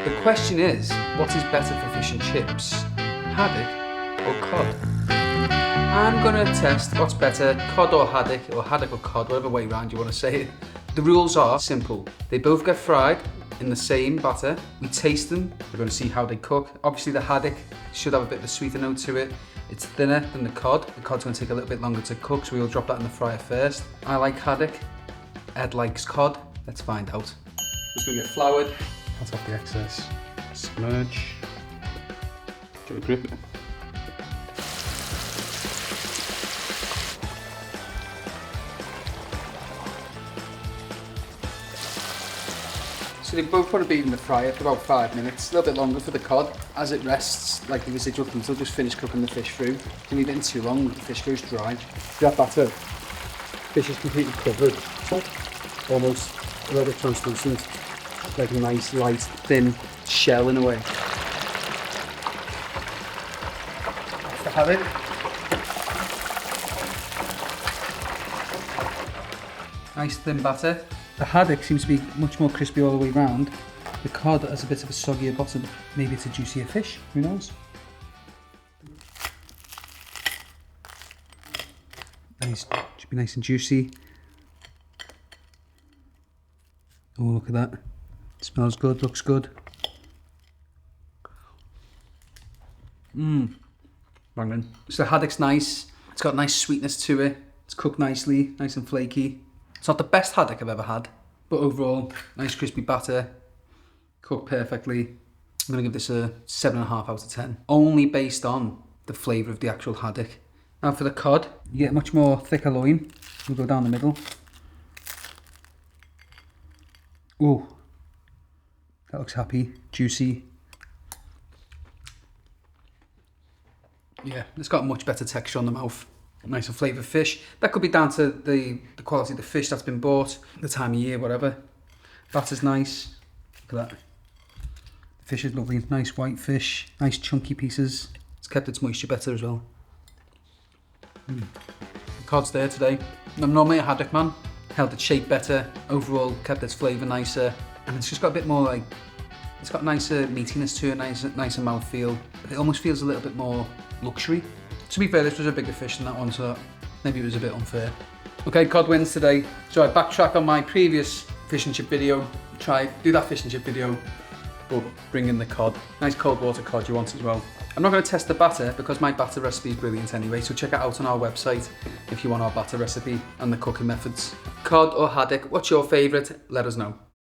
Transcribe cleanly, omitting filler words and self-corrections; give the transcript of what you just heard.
The question is, what is better for fish and chips? Haddock or cod? I'm gonna test what's better, cod or haddock or cod, whatever way round you want to say it. The rules are simple. They both get fried in the same batter. We taste them. We're going to see how they cook. Obviously the haddock should have a bit of a sweeter note to it. It's thinner than the cod. The cod's going to take a little bit longer to cook, so we'll drop that in the fryer first. I like haddock. Ed likes cod. Let's find out. Just going to get floured. Cut off the excess. Submerge. Give it a grip. So they both want to be in the fryer for about 5 minutes, a little bit longer for the cod. As it rests, like the residual heat will just finish cooking the fish through. If you leave it in too long, the fish goes dry. That batter, fish is completely covered, almost a little bit translucent, like a nice, light, thin shell in a way. That's the haddock. Nice thin batter. The haddock seems to be much more crispy all the way round. The cod has a bit of a soggier bottom. Maybe it's a juicier fish, who knows? Nice, should be nice and juicy. Oh, look at that. Smells good, looks good. Banging. So the haddock's nice. It's got nice sweetness to it. It's cooked nicely, nice and flaky. It's not the best haddock I've ever had, but overall, nice crispy batter, cooked perfectly. I'm going to give this a 7.5 out of 10, only based on the flavour of the actual haddock. Now for the cod, you get much more thicker loin. We'll go down the middle. Ooh, that looks happy, juicy. Yeah, it's got a much better texture on the mouth. Nice and flavoured fish. That could be down to the quality of the fish that's been bought, the time of year, whatever. Batter's nice. Look at that. The fish is lovely. Nice white fish. Nice chunky pieces. It's kept its moisture better as well. The cod's there today. I'm normally a haddock man. Held its shape better. Overall, kept its flavour nicer. And it's just got a bit more like, it's got nicer meatiness to it, nicer mouthfeel. It almost feels a little bit more luxury. To be fair, this was a bigger fish than that one, so maybe it was a bit unfair. Okay, cod wins today. So I backtrack on my previous fish and chip video. Do that fish and chip video, but bring in the cod. Nice cold water cod you want as well. I'm not going to test the batter because my batter recipe is brilliant anyway, so check it out on our website if you want our batter recipe and the cooking methods. Cod or haddock, what's your favourite? Let us know.